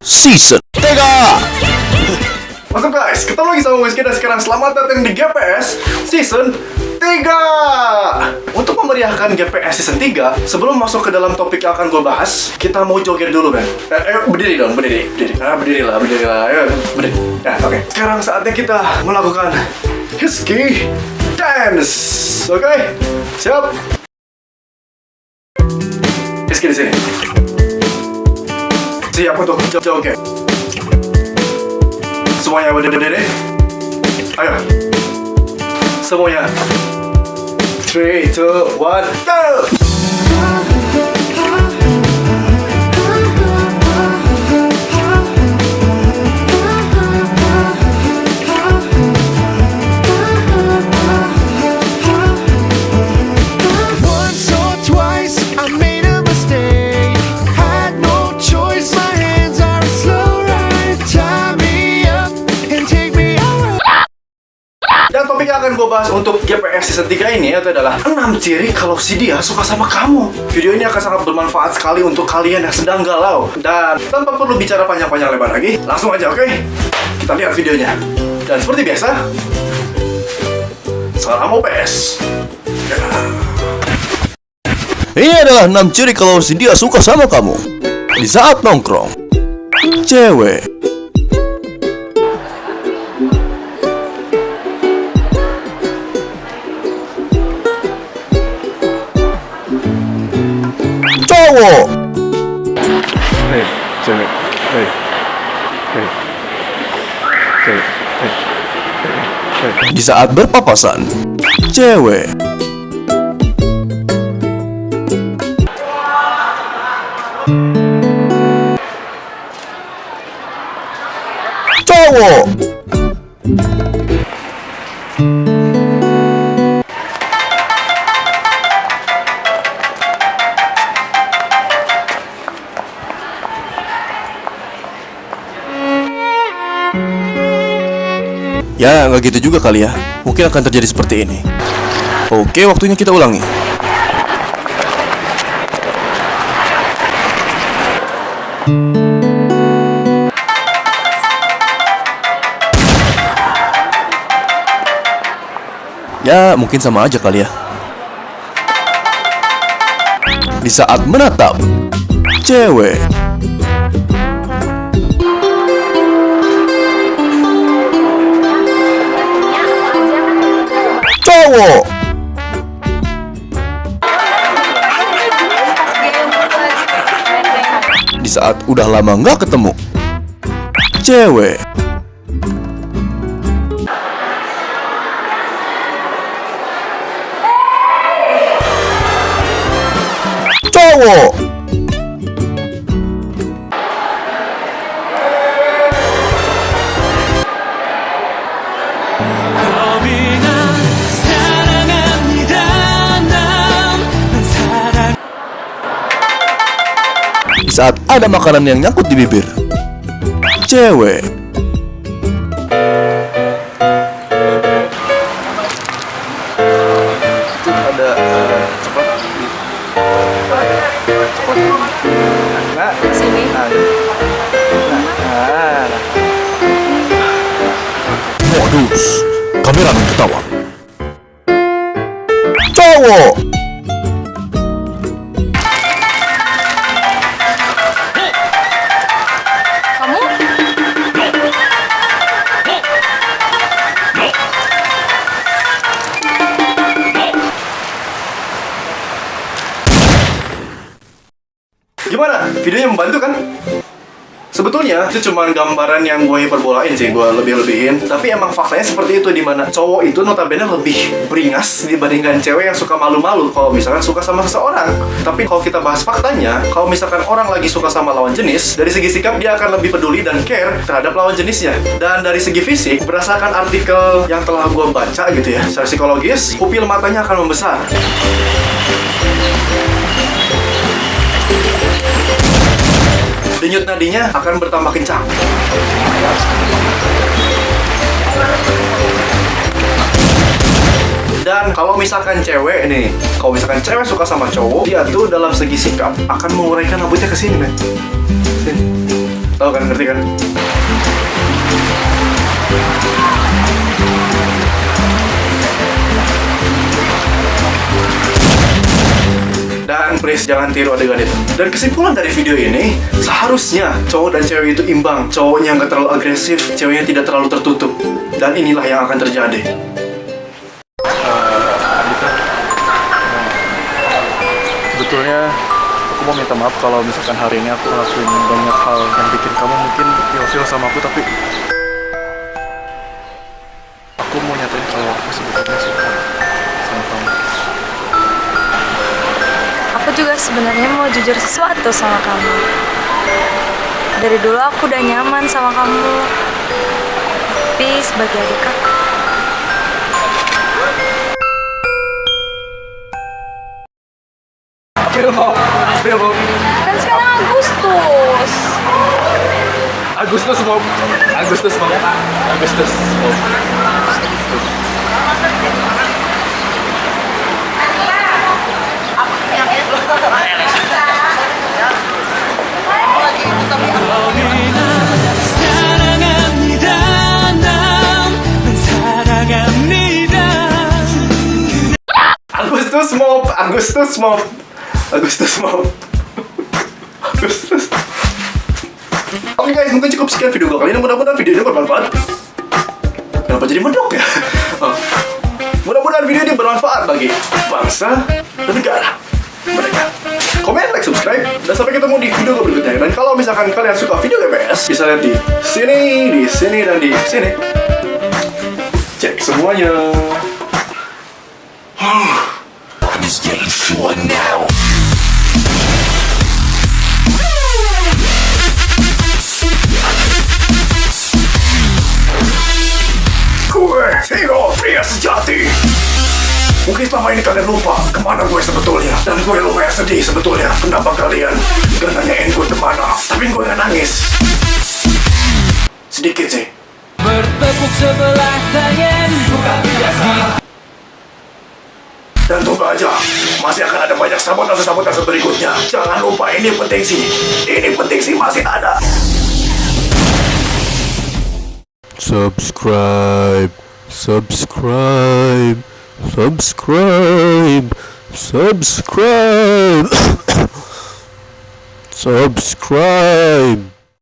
Season 3. What's up guys, ketemu lagi sama gue dan sekarang selamat datang di GPS Season 3. Untuk memeriahkan GPS Season 3, sebelum masuk ke dalam topik yang akan gue bahas, kita mau joget dulu kan. Berdiri dong, berdiri. Berdirilah, ayo, berdiri. Oke. Sekarang saatnya kita melakukan Husky Dance. Oke, siap. Husky di sini. Siap untuk joget. Semuanya berdiri. Ayo. Semuanya. 3, 2, 1, go! Dan topik yang akan gue bahas untuk GPS Season 3 ini itu adalah 6 ciri kalau si dia suka sama kamu. Video ini akan sangat bermanfaat sekali untuk kalian yang sedang galau. Dan tanpa perlu bicara panjang-panjang lebar lagi, langsung aja, oke? Kita lihat videonya. Dan seperti biasa, salam OPS. Ini adalah 6 ciri kalau si dia suka sama kamu. Di saat nongkrong, cewek. Cowok. Hei, cewek. Hei. Cewek. Di saat berpapasan, cewek. Cowok. Ya, nggak gitu juga kali ya. Mungkin akan terjadi seperti ini. Oke, waktunya kita ulangi. Ya, mungkin sama aja kali ya. Di saat menatap, cewek. Cowok. Di saat udah lama nggak ketemu, cewek. Cowok. Saat ada makanan yang nyangkut di bibir, cewek. Ada coklat di coklat Sini. Modus kameramen ketawa. Cowok. Gimana? Videonya membantu kan? Sebetulnya itu cuma gambaran yang gue hiperbolain sih, gue lebih-lebihin. Tapi emang faktanya seperti itu, dimana cowok itu notabene lebih beringas dibandingkan cewek yang suka malu-malu kalau misalkan suka sama seseorang. Tapi kalau kita bahas faktanya, kalau misalkan orang lagi suka sama lawan jenis, dari segi sikap dia akan lebih peduli dan care terhadap lawan jenisnya. Dan dari segi fisik, berdasarkan artikel yang telah gue baca gitu ya, secara psikologis, pupil matanya akan membesar. Denyut nadinya akan bertambah kencang. Dan kalau misalkan cewek nih, kalau misalkan cewek suka sama cowok, dia tuh dalam segi sikap akan menguraikan rambutnya ke sini, men. Sini. Tahu kan, ngerti kan? Dan please jangan tiru adegan itu. Dan kesimpulan dari video ini, seharusnya cowok dan cewek itu imbang. Cowoknya nggak terlalu agresif, ceweknya tidak terlalu tertutup. Dan inilah yang akan terjadi. Andika, sebetulnya aku mau minta maaf kalau misalkan hari ini aku ngelakuin banyak hal yang bikin kamu mungkin ilfeel sama aku, tapi aku mau nyatain kalau aku sebetulnya suka sama kamu. Aku juga sebenarnya mau jujur sesuatu sama kamu. Dari dulu aku udah nyaman sama kamu. Tapi sebagai adik kakak. April mau. Kan sekarang Agustus. Agustus mau. Agustus Mob. Oke guys, mungkin cukup sekian video gue kali ini. Mudah-mudahan video ini bermanfaat. Kenapa jadi medok ya? Mudah-mudahan video ini bermanfaat bagi bangsa dan negara mereka. Komen, like, subscribe, dan sampai ketemu di video berikutnya. Dan kalau misalkan kalian suka video GPS, bisa lihat di sini, dan di sini. Cek semuanya. Gue hero pria sejati. Mungkin selama ini kalian lupa kemana gue sebetulnya. Dan gue lumayan sedih sebetulnya. Kenapa kalian gak nanyain gue kemana? Tapi gue gak nangis. Sedikit sih. Bertepuk sebelah tangan bukan biasa. Dan tunggu aja, masih akan ada banyak sabotase berikutnya. Jangan lupa, ini penting sih masih ada. Subscribe. Subscribe.